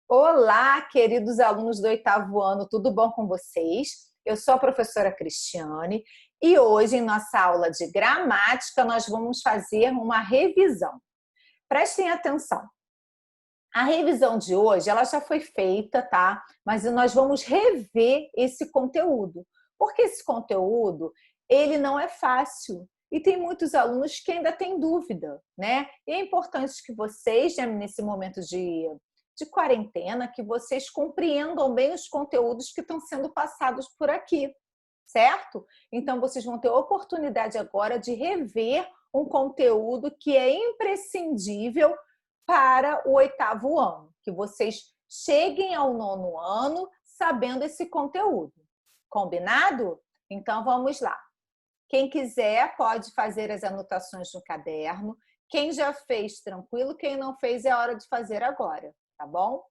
Olá, queridos alunos do oitavo ano, tudo bom com vocês? Eu sou a professora Cristiane e hoje, em nossa aula de gramática, nós vamos fazer uma revisão. Prestem atenção. A revisão de hoje, ela já foi feita, tá? Mas nós vamos rever esse conteúdo, porque esse conteúdo, ele não é fácil. E tem muitos alunos que ainda têm dúvida, né? E é importante que vocês, né, nesse momento de quarentena, que vocês compreendam bem os conteúdos que estão sendo passados por aqui, certo? Então, vocês vão ter a oportunidade agora de rever um conteúdo que é imprescindível para o oitavo ano, que vocês cheguem ao nono ano sabendo esse conteúdo. Combinado? Então, vamos lá. Quem quiser pode fazer as anotações no caderno. Quem já fez, tranquilo. Quem não fez, é hora de fazer agora, tá bom?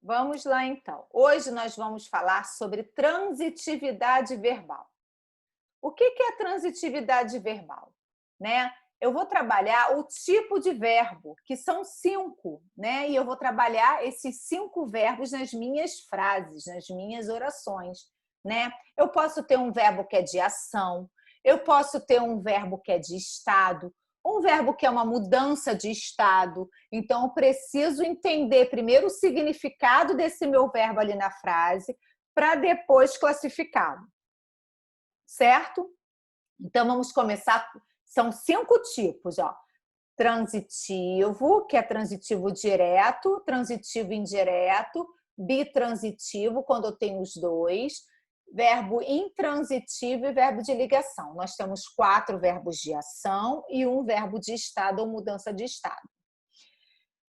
Vamos lá, então. Hoje nós vamos falar sobre transitividade verbal. O que é transitividade verbal? Né? Eu vou trabalhar o tipo de verbo, que são 5, né? E eu vou trabalhar esses 5 verbos nas minhas frases, nas minhas orações, né? Eu posso ter um verbo que é de ação, eu posso ter um verbo que é de estado, um verbo que é uma mudança de estado. Então, eu preciso entender primeiro o significado desse meu verbo ali na frase, para depois classificá-lo. Certo? Então, vamos começar. São 5 tipos, ó. Transitivo, que é transitivo direto, transitivo indireto, bitransitivo, quando eu tenho os dois, verbo intransitivo e verbo de ligação. Nós temos 4 verbos de ação e um verbo de estado ou mudança de estado.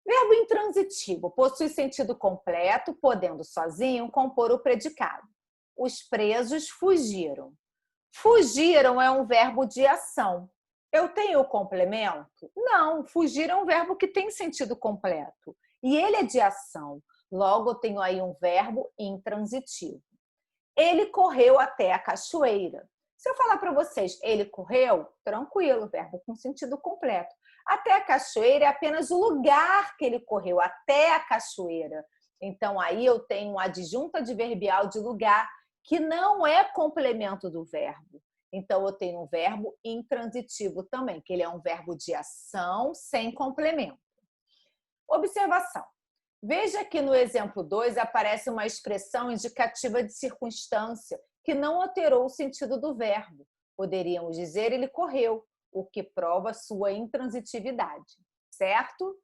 Verbo intransitivo possui sentido completo, podendo sozinho compor o predicado. Os presos fugiram. Fugiram é um verbo de ação. Eu tenho o complemento? Não, fugir é um verbo que tem sentido completo. E ele é de ação. Logo, eu tenho aí um verbo intransitivo. Ele correu até a cachoeira. Se eu falar para vocês, ele correu, tranquilo, verbo com sentido completo. Até a cachoeira é apenas o lugar que ele correu, até a cachoeira. Então, aí eu tenho um adjunto adverbial de lugar, que não é complemento do verbo. Então, eu tenho um verbo intransitivo também, que ele é um verbo de ação sem complemento. Observação. Veja que no exemplo 2 aparece uma expressão indicativa de circunstância que não alterou o sentido do verbo. Poderíamos dizer ele correu, o que prova sua intransitividade, certo?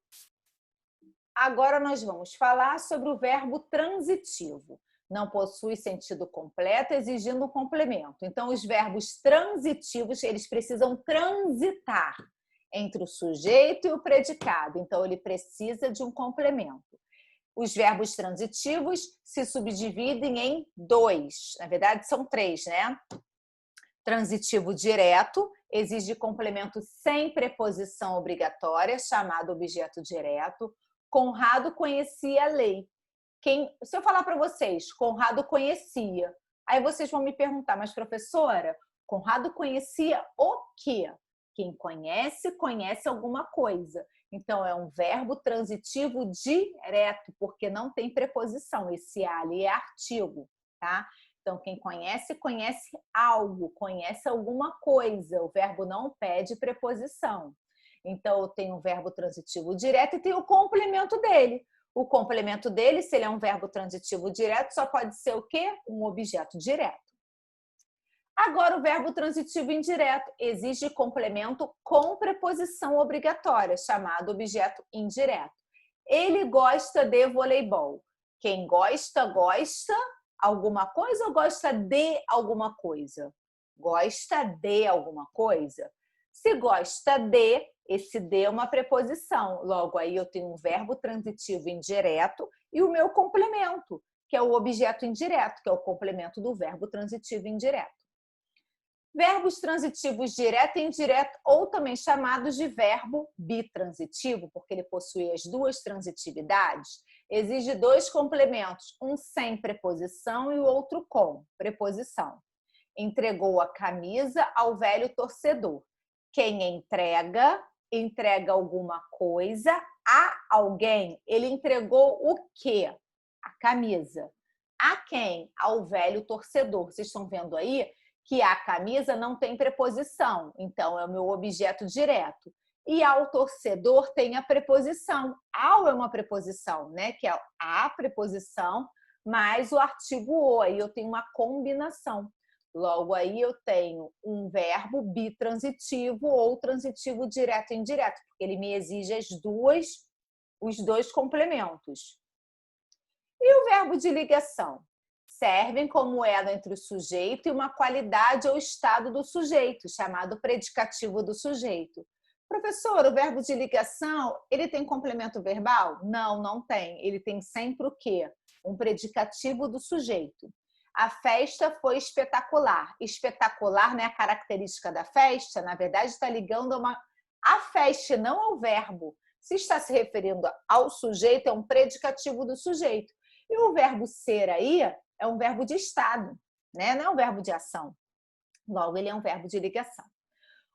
Agora nós vamos falar sobre o verbo transitivo. Não possui sentido completo, exigindo um complemento. Então, os verbos transitivos, eles precisam transitar entre o sujeito e o predicado. Então, ele precisa de um complemento. Os verbos transitivos se subdividem em 2. Na verdade, são 3, né? Transitivo direto, exige complemento sem preposição obrigatória, chamado objeto direto. Conrado conhecia a lei. Se eu falar para vocês, Conrado conhecia, aí vocês vão me perguntar, mas professora, Conrado conhecia o quê? Quem conhece, conhece alguma coisa. Então, é um verbo transitivo direto, porque não tem preposição. Esse ali é artigo, tá? Então, quem conhece, conhece algo, conhece alguma coisa. O verbo não pede preposição. Então, eu tenho um verbo transitivo direto e tenho o complemento dele. O complemento dele, se ele é um verbo transitivo direto, só pode ser o quê? Um objeto direto. Agora, o verbo transitivo indireto exige complemento com preposição obrigatória, chamado objeto indireto. Ele gosta de voleibol. Quem gosta, gosta alguma coisa ou gosta de alguma coisa? Gosta de alguma coisa? Se gosta de, esse de é uma preposição. Logo, aí eu tenho um verbo transitivo indireto e o meu complemento, que é o objeto indireto, que é o complemento do verbo transitivo indireto. Verbos transitivos direto e indireto, ou também chamados de verbo bitransitivo, porque ele possui as 2 transitividades, exige 2 complementos, um sem preposição e o outro com preposição. Entregou a camisa ao velho torcedor. quem entrega alguma coisa a alguém. Ele entregou o quê? A camisa. A quem? Ao velho torcedor. Vocês estão vendo aí que a camisa não tem preposição, então é o meu objeto direto. E ao torcedor tem a preposição. Ao é uma preposição, né? Que é a preposição mais o artigo o. Aí eu tenho uma combinação. Logo aí eu tenho um verbo bitransitivo ou transitivo direto e indireto, porque ele me exige os dois complementos. E o verbo de ligação? Servem como elo entre o sujeito e uma qualidade ou estado do sujeito, chamado predicativo do sujeito. Professor, o verbo de ligação, ele tem complemento verbal? Não, não tem. Ele tem sempre o quê? Um predicativo do sujeito. A festa foi espetacular. Espetacular não é a característica da festa? Na verdade, está ligando a festa, não ao verbo. Se está se referindo ao sujeito, é um predicativo do sujeito. E o verbo ser aí é um verbo de estado, né? Não é um verbo de ação. Logo, ele é um verbo de ligação.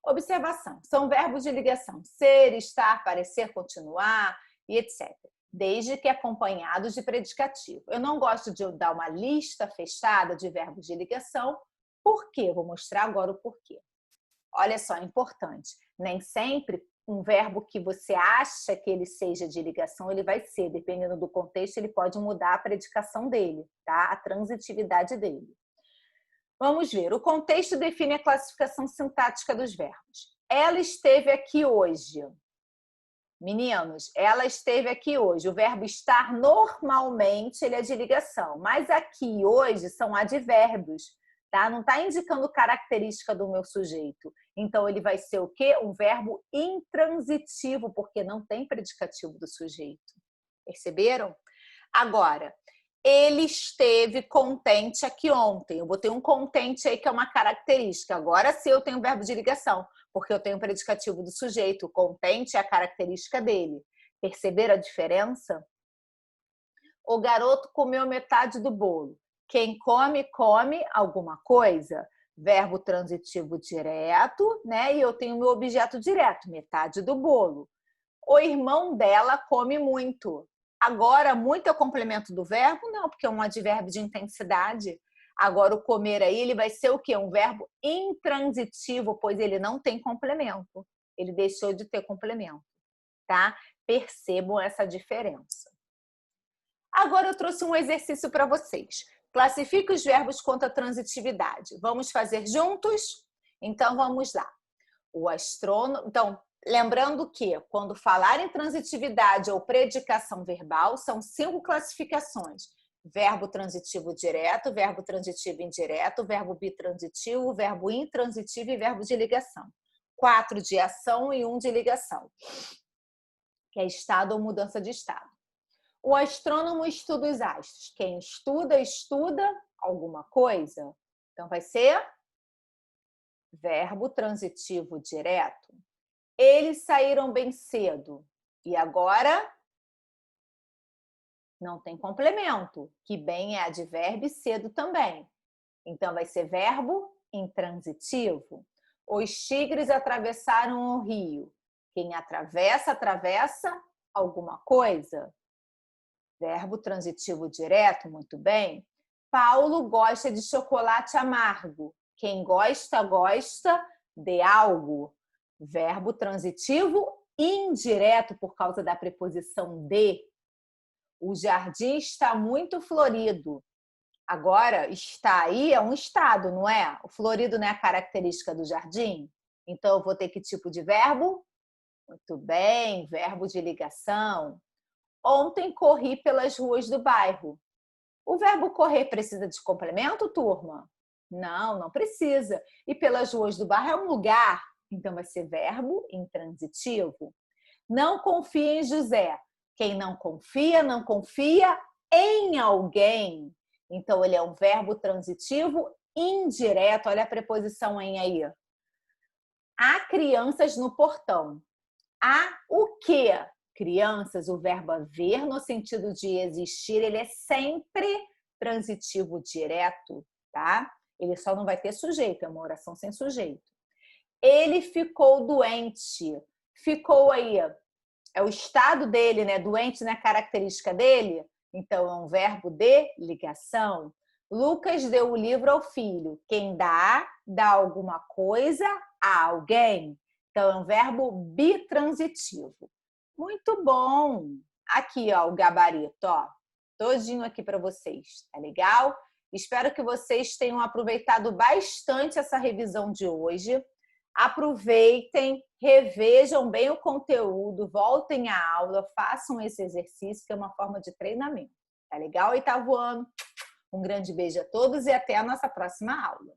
Observação. São verbos de ligação. Ser, estar, parecer, continuar e etc. Desde que acompanhados de predicativo. Eu não gosto de dar uma lista fechada de verbos de ligação. Por quê? Vou mostrar agora o porquê. Olha só, é importante. Nem sempre um verbo que você acha que ele seja de ligação, ele vai ser. Dependendo do contexto, ele pode mudar a predicação dele, tá? A transitividade dele. Vamos ver. O contexto define a classificação sintática dos verbos. Ela esteve aqui hoje. Meninos, ela esteve aqui hoje. O verbo estar, normalmente, ele é de ligação. Mas aqui, hoje, são advérbios. Tá? Não está indicando característica do meu sujeito. Então, ele vai ser o quê? Um verbo intransitivo, porque não tem predicativo do sujeito. Perceberam? Agora, ele esteve contente aqui ontem. Eu botei um contente aí que é uma característica. Agora sim eu tenho um verbo de ligação, porque eu tenho o predicativo do sujeito. O contente é a característica dele. Perceberam a diferença? O garoto comeu metade do bolo. Quem come, come alguma coisa. Verbo transitivo direto, né? E eu tenho o meu objeto direto, metade do bolo. O irmão dela come muito. Agora, muito é o complemento do verbo? Não, porque é um advérbio de intensidade. Agora, o comer aí, ele vai ser o quê? Um verbo intransitivo, pois ele não tem complemento. Ele deixou de ter complemento, tá? Percebam essa diferença. Agora, eu trouxe um exercício para vocês. Classifique os verbos quanto à transitividade. Vamos fazer juntos? Então, vamos lá. O astrônomo... Então, lembrando que, quando falar em transitividade ou predicação verbal, são 5 classificações. Verbo transitivo direto, verbo transitivo indireto, verbo bitransitivo, verbo intransitivo e verbo de ligação. 4 de ação e 1 de ligação, que é estado ou mudança de estado. O astrônomo estuda os astros. Quem estuda, estuda alguma coisa. Então, vai ser verbo transitivo direto. Eles saíram bem cedo. E agora não tem complemento, que bem é advérbio e cedo também. Então, vai ser verbo intransitivo. Os tigres atravessaram o rio. Quem atravessa, atravessa alguma coisa. Verbo transitivo direto, muito bem. Paulo gosta de chocolate amargo. Quem gosta, gosta de algo. Verbo transitivo indireto por causa da preposição de. O jardim está muito florido. Agora, está aí é um estado, não é? O florido não é a característica do jardim? Então, eu vou ter que tipo de verbo? Muito bem, verbo de ligação. Ontem corri pelas ruas do bairro. O verbo correr precisa de complemento, turma? Não, não precisa. E pelas ruas do bairro é um lugar. Então, vai ser verbo intransitivo. Não confia em José. Quem não confia em alguém. Então, ele é um verbo transitivo indireto. Olha a preposição em aí. Há crianças no portão. Há o quê? Crianças, o verbo haver, no sentido de existir, ele é sempre transitivo direto, tá? Ele só não vai ter sujeito, é uma oração sem sujeito. Ele ficou doente. Ficou aí, é o estado dele, né? Doente não é característica dele? Então, é um verbo de ligação. Lucas deu o livro ao filho. Quem dá alguma coisa a alguém. Então, é um verbo bitransitivo. Muito bom! Aqui, ó, o gabarito, ó. Todinho aqui para vocês, tá legal? Espero que vocês tenham aproveitado bastante essa revisão de hoje. Aproveitem, revejam bem o conteúdo, voltem à aula, façam esse exercício, que é uma forma de treinamento. Tá legal, oitavo ano? Um grande beijo a todos e até a nossa próxima aula.